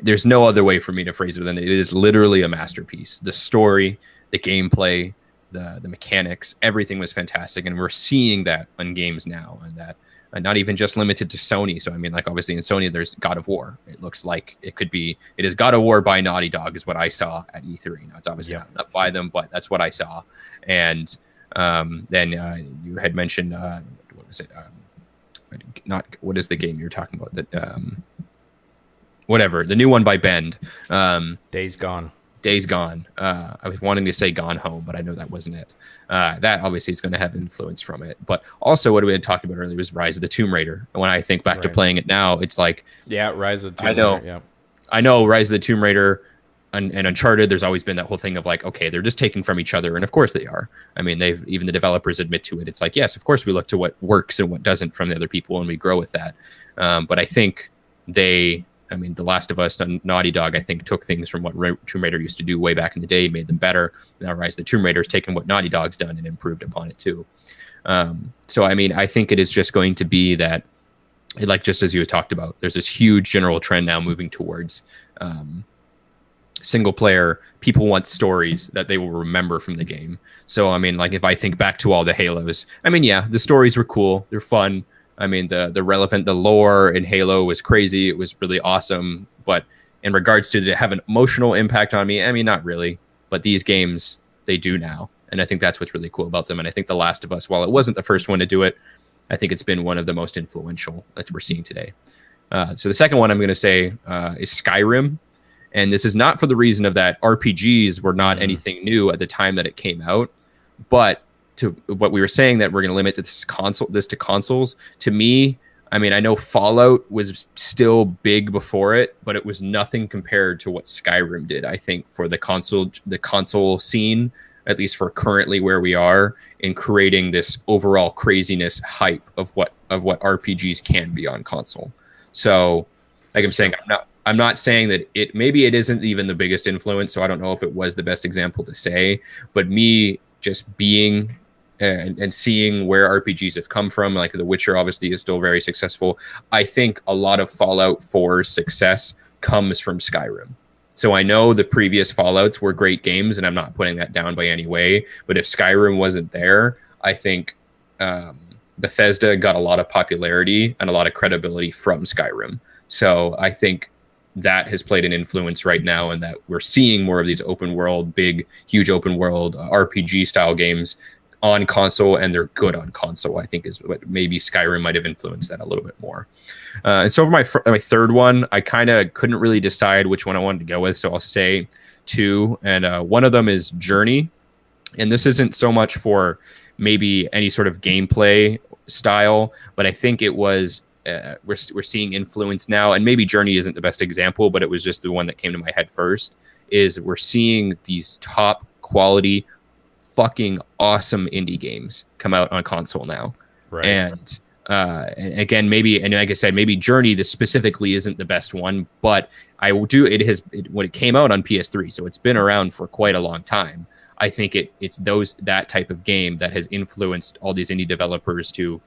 there's no other way for me to phrase it than it is literally a masterpiece. The story, the gameplay, the mechanics, everything was fantastic, and we're seeing that on games now, and that not even just limited to Sony. So I mean, like obviously in Sony there's God of War. It looks like it is God of War by Naughty Dog is what I saw at E3. Now it's obviously not by them, but that's what I saw. And then you had mentioned what was it? What is the game you're talking about? That whatever, the new one by Bend. Days Gone. I was wanting to say Gone Home, but I know that wasn't it. That obviously is going to have influence from it. But also what we had talked about earlier was Rise of the Tomb Raider. And when I think back to playing it now, it's like, Rise of the Tomb Raider. Yeah. I know Rise of the Tomb Raider and Uncharted, there's always been that whole thing of like, okay, they're just taking from each other, and of course they are. I mean, even the developers admit to it. It's like, yes, of course we look to what works and what doesn't from the other people, and we grow with that. But I think The Last of Us and Naughty Dog, I think, took things from what Tomb Raider used to do way back in the day, made them better. Now Rise of the Tomb Raider has taken what Naughty Dog's done and improved upon it too. So I mean, I think it is just going to be that, like just as you talked about, there's this huge general trend now moving towards single player. People want stories that they will remember from the game. So I mean, like if I think back to all the Halos, I mean, yeah, the stories were cool, they're fun. I mean, the lore in Halo was crazy. It was really awesome. But in regards to, did it have an emotional impact on me? I mean, not really. But these games, they do now. And I think that's what's really cool about them. And I think The Last of Us, while it wasn't the first one to do it, I think it's been one of the most influential that we're seeing today. So the second one I'm going to say is Skyrim. And this is not for the reason of that RPGs were not anything new at the time that it came out. But to what we were saying, that we're going to limit this to consoles. To me, I mean, I know Fallout was still big before it, but it was nothing compared to what Skyrim did. I think for the console scene, at least for currently where we are, in creating this overall craziness hype of what RPGs can be on console. So, like I'm saying, I'm not saying that it isn't even the biggest influence. So I don't know if it was the best example to say, but me just being and seeing where RPGs have come from, like The Witcher obviously is still very successful. I think a lot of Fallout 4's success comes from Skyrim. So I know the previous Fallouts were great games, and I'm not putting that down by any way. But if Skyrim wasn't there, I think Bethesda got a lot of popularity and a lot of credibility from Skyrim. So I think that has played an influence right now, and that we're seeing more of these open world, big, huge open world RPG style games on console, and they're good on console, I think is what maybe Skyrim might have influenced that a little bit more. And so for my third one, I kind of couldn't really decide which one I wanted to go with, so I'll say two. And one of them is Journey. And this isn't so much for maybe any sort of gameplay style, but I think it was we're seeing influence now, and maybe Journey isn't the best example, but it was just the one that came to my head first, is we're seeing these top quality fucking awesome indie games come out on console now. Right. And again, maybe, and like I said, maybe Journey, this specifically isn't the best one, but when it came out on PS3, so it's been around for quite a long time. I think it's that type of game that has influenced all these indie developers to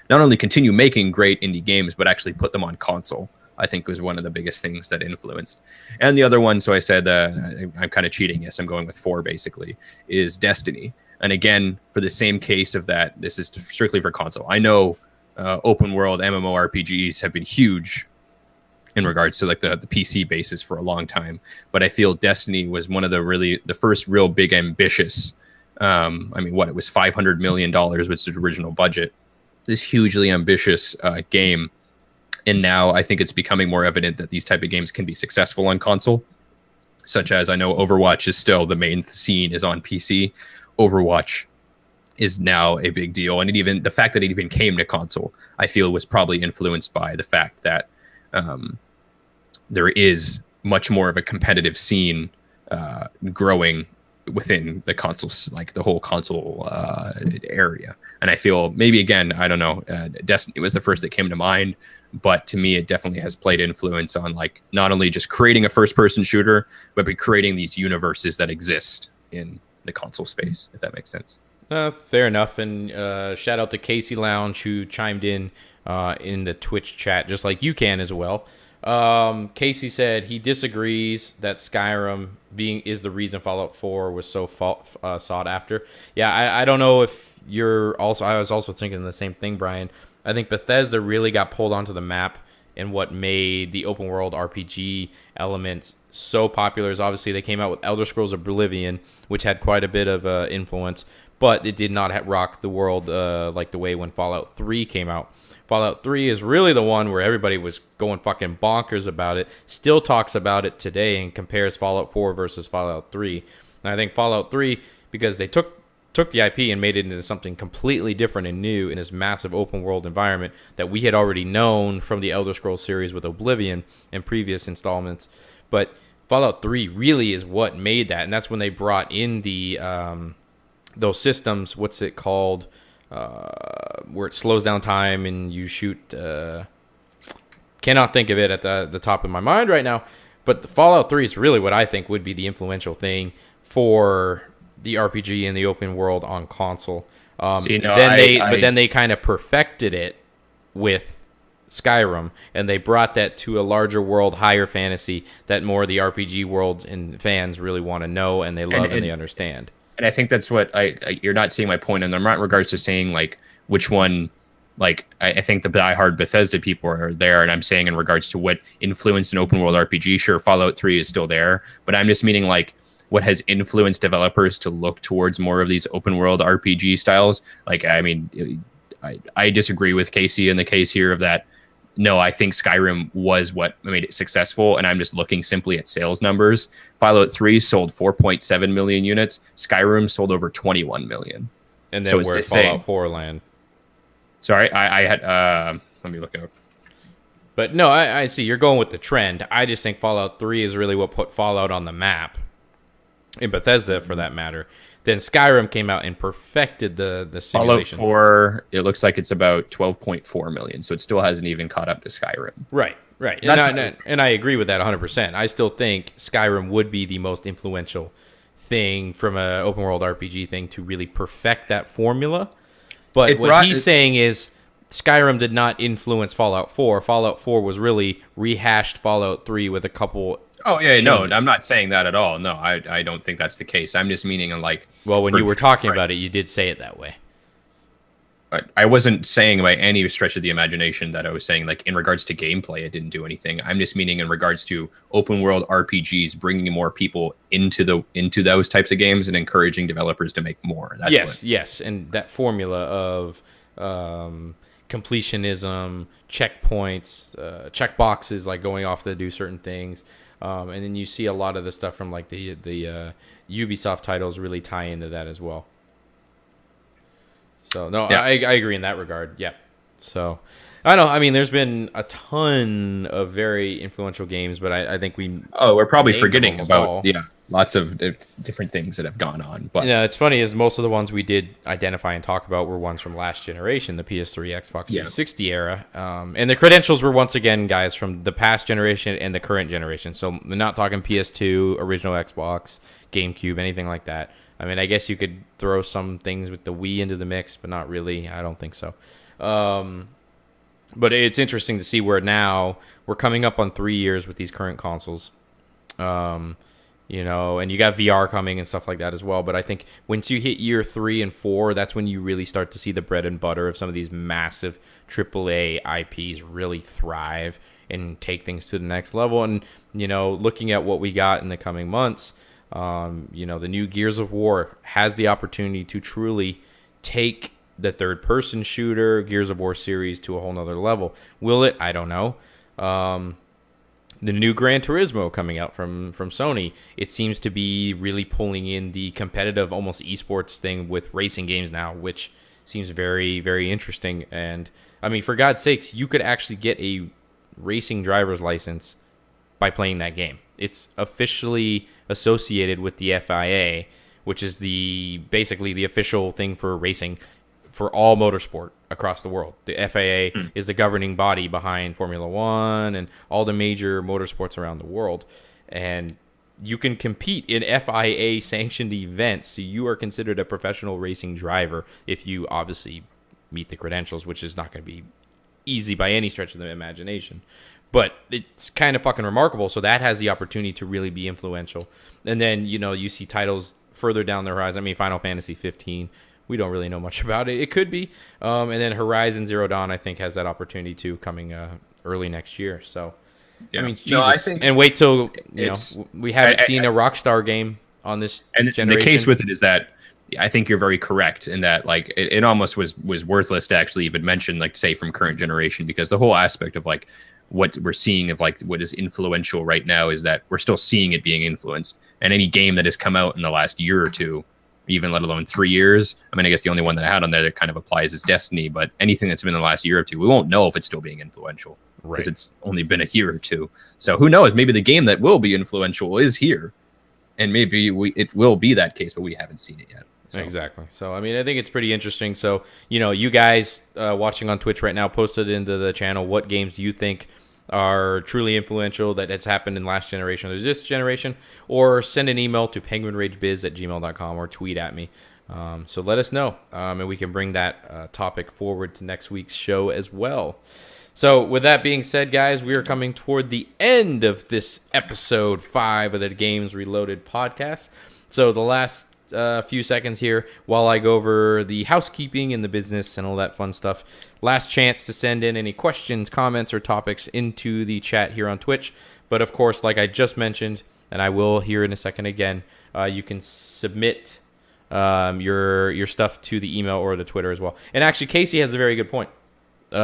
not only continue making great indie games, but actually put them on console. I think was one of the biggest things that influenced. And the other one, so I said, I'm kind of cheating. Yes, I'm going with 4 basically, is Destiny. And again, for the same case of that, this is strictly for console. I know open world MMORPGs have been huge in regards to like the PC basis for a long time. But I feel Destiny was one of the first real big ambitious, I mean, it was $500 million, which is the original budget. This hugely ambitious game. And now I think it's becoming more evident that these type of games can be successful on console, such as I know Overwatch is still the main scene is on PC. Overwatch is now a big deal. And the fact that it even came to console, I feel was probably influenced by the fact that there is much more of a competitive scene growing within the consoles, like the whole console area. And I feel maybe, again, I don't know, Destiny was the first that came to mind, but to me, it definitely has played influence on like not only just creating a first-person shooter, but creating these universes that exist in the console space, if that makes sense. Fair enough. And shout out to Casey Lounge, who chimed in the Twitch chat, just like you can as well. Casey said he disagrees that Skyrim is the reason Fallout 4 was so sought after. Yeah, I don't know if you're also. I was also thinking the same thing, Brian. I think Bethesda really got pulled onto the map, and what made the open world RPG element so popular is obviously they came out with Elder Scrolls Oblivion, which had quite a bit of influence, but it did not rock the world like the way when Fallout 3 came out. Fallout 3 is really the one where everybody was going fucking bonkers about it, still talks about it today and compares Fallout 4 versus Fallout 3. And I think Fallout 3, because they took the IP and made it into something completely different and new in this massive open world environment that we had already known from the Elder Scrolls series with Oblivion and previous installments. But Fallout 3 really is what made that, and that's when they brought in the those systems, what's it called, where it slows down time and you shoot, cannot think of it at the top of my mind right now, but the Fallout 3 is really what I think would be the influential thing for the RPG and the open world on console. See, no, But then they kind of perfected it with Skyrim, and they brought that to a larger world, higher fantasy that more of the RPG worlds and fans really want to know, and they love and they understand. And I think that's what you're not seeing my point, and I'm not in regards to saying like which one. Like I think the diehard Bethesda people are there, and I'm saying in regards to what influenced an open world RPG. Sure, Fallout 3 is still there, but I'm just meaning like what has influenced developers to look towards more of these open world RPG styles. Like, I mean, I disagree with Casey in the case here of that. No, I think Skyrim was what made it successful, and I'm just looking simply at sales numbers. Fallout 3 sold 4.7 million units. Skyrim sold over 21 million. And then where Fallout 4 land? Sorry, I had let me look it up. But no, I see you're going with the trend. I just think Fallout 3 is really what put Fallout on the map, in Bethesda for that matter. Then Skyrim came out and perfected the simulation. Fallout 4, it looks like it's about 12.4 million, so it still hasn't even caught up to Skyrim. Right. And I agree with that 100%. I still think Skyrim would be the most influential thing from an open world RPG thing to really perfect that formula. But what he's saying is Skyrim did not influence Fallout 4. Fallout 4 was really rehashed Fallout 3 with a couple changes. No, I'm not saying that at all. No, I don't think that's the case. I'm just meaning like... Well, when you were talking about it, you did say it that way. I wasn't saying by any stretch of the imagination that I was saying like in regards to gameplay, it didn't do anything. I'm just meaning in regards to open world RPGs, bringing more people into those types of games and encouraging developers to make more. Yes, and that formula of completionism, checkpoints, checkboxes, like going off to do certain things, and then you see a lot of the stuff from like the Ubisoft titles really tie into that as well. So, no, yeah. I agree in that regard. Yeah. So, I don't know. I mean, there's been a ton of very influential games, but I think we're probably forgetting about, lots of different things that have gone on. But yeah, it's funny is most of the ones we did identify and talk about were ones from last generation, the PS3, Xbox 360 era. And the credentials were, once again, guys, from the past generation and the current generation. So, we're not talking PS2, original Xbox, GameCube, anything like that. I mean, I guess you could throw some things with the Wii into the mix, but not really. I don't think so. But it's interesting to see where now we're coming up on 3 years with these current consoles. And you got VR coming and stuff like that as well. But I think once you hit year 3 and 4, that's when you really start to see the bread and butter of some of these massive AAA IPs really thrive and take things to the next level. And, looking at what we got in the coming months, the new Gears of War has the opportunity to truly take the third-person shooter Gears of War series to a whole nother level. Will it? I don't know. The new Gran Turismo coming out from Sony, it seems to be really pulling in the competitive, almost esports thing with racing games now, which seems very, very interesting. And, I mean, for God's sakes, you could actually get a racing driver's license by playing that game. It's officially associated with the FIA, which is basically the official thing for racing for all motorsport across the world. The FIA is the governing body behind Formula One and all the major motorsports around the world. And you can compete in FIA sanctioned events, so you are considered a professional racing driver if you obviously meet the credentials, which is not going to be easy by any stretch of the imagination. But it's kind of fucking remarkable. So that has the opportunity to really be influential. And then, you see titles further down the horizon. I mean, Final Fantasy 15, we don't really know much about it. It could be. And then Horizon Zero Dawn, I think, has that opportunity too coming early next year. So, yeah. I mean, Jesus. No, I think and wait till, we haven't seen a Rockstar game on this generation. And the case with it is that I think you're very correct in that, like, it almost was worthless to actually even mention, like, say, from current generation, because the whole aspect of, like, what we're seeing of like what is influential right now is that we're still seeing it being influenced. And any game that has come out in the last year or two, even let alone 3 years, I mean, I guess the only one that I had on there that kind of applies is Destiny, but anything that's been in the last year or two, we won't know if it's still being influential because it's only been a year or two. So who knows? Maybe the game that will be influential is here, and maybe it will be that case, but we haven't seen it yet. So. Exactly. So, I mean, I think it's pretty interesting. So, you guys watching on Twitch right now, posted into the channel what games do you think are truly influential that has happened in last generation or this generation, or send an email to penguinragebiz@gmail.com or tweet at me. So let us know, and we can bring that topic forward to next week's show as well. So with that being said, guys, we are coming toward the end of this episode 5 of the Games Reloaded podcast. So the last few seconds here while I go over the housekeeping and the business and all that fun stuff. Last chance to send in any questions, comments, or topics into the chat here on Twitch. But of course, like I just mentioned, and I will here in a second again, you can submit your stuff to the email or the Twitter as well. And actually, Casey has a very good point.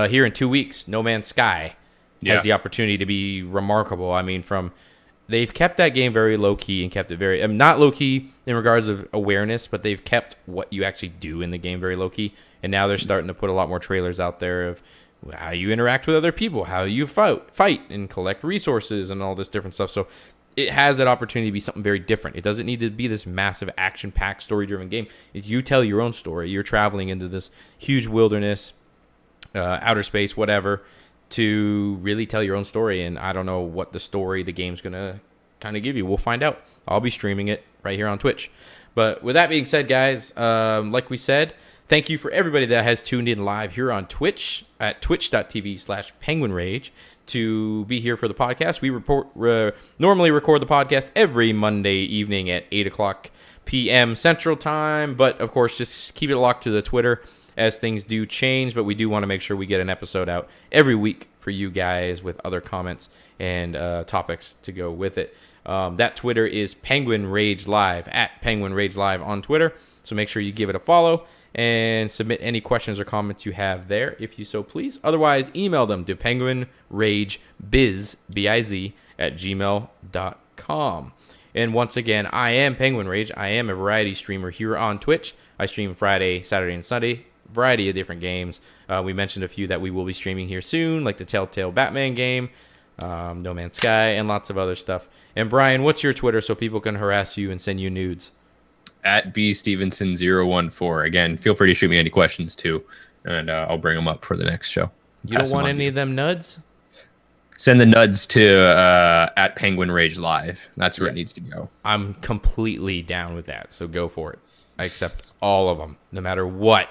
Here in 2 weeks, No Man's Sky has the opportunity to be remarkable. I mean, they've kept that game very low-key and kept it very... not low-key in regards of awareness, but they've kept what you actually do in the game very low-key. And now they're starting to put a lot more trailers out there of how you interact with other people, how you fight and collect resources and all this different stuff. So it has that opportunity to be something very different. It doesn't need to be this massive action-packed, story-driven game. It's you tell your own story. You're traveling into this huge wilderness, outer space, whatever, to really tell your own story. And I don't know what the story the game's going to kind of give you. We'll find out. I'll be streaming it right here on Twitch. But with that being said, guys, like we said, thank you for everybody that has tuned in live here on Twitch at twitch.tv/PenguinRage to be here for the podcast. We normally record the podcast every Monday evening at 8 o'clock p.m. Central Time. But, of course, just keep it locked to the Twitter as things do change, but we do want to make sure we get an episode out every week for you guys with other comments and topics to go with it. That Twitter is PenguinRage Live, at PenguinRage Live on Twitter. So make sure you give it a follow and submit any questions or comments you have there, if you so please. Otherwise, email them to PenguinRageBiz, B-I-Z, @gmail.com. And once again, I am Penguin Rage. I am a variety streamer here on Twitch. I stream Friday, Saturday, and Sunday. Variety of different games. We mentioned a few that we will be streaming here soon, like the Telltale Batman game, No Man's Sky, and lots of other stuff. And Brian, what's your Twitter so people can harass you and send you nudes? At bstevenson014. Again, feel free to shoot me any questions too, and I'll bring them up for the next show. You don't want any of them nuds? Send the nuds to at Penguin Rage Live. That's where it needs to go. I'm completely down with that, so go for it. I accept all of them, no matter what.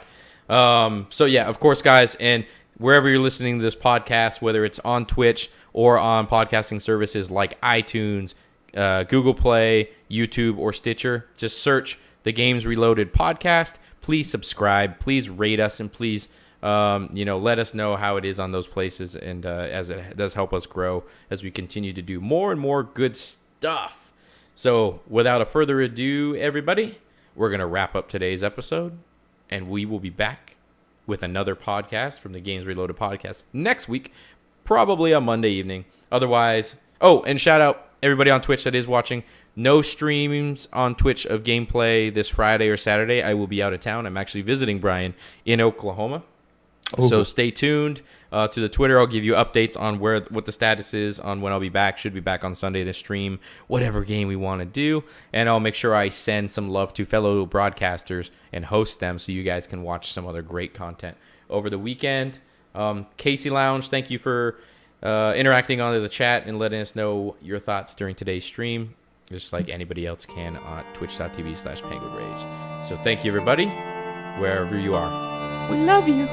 So yeah, of course, guys, and wherever you're listening to this podcast, whether it's on Twitch or on podcasting services like iTunes, Google Play, YouTube, or Stitcher, just search the Games Reloaded podcast. Please subscribe, please rate us, and please let us know how it is on those places, and as it does help us grow as we continue to do more and more good stuff. So without a further ado, everybody, we're going to wrap up today's episode, and we will be back with another podcast from the Games Reloaded podcast next week, probably on Monday evening. Otherwise, and shout out everybody on Twitch that is watching. No streams on Twitch of gameplay this Friday or Saturday. I will be out of town. I'm actually visiting Brian in Oklahoma. So stay tuned to the Twitter. I'll give you updates on what the status is on when I'll be back. Should be back on Sunday to stream whatever game we want to do. And I'll make sure I send some love to fellow broadcasters and host them so you guys can watch some other great content over the weekend. Casey Lounge, thank you for interacting on the chat and letting us know your thoughts during today's stream, just like anybody else can on twitch.tv/PenguinRage. So thank you, everybody, wherever you are. We love you.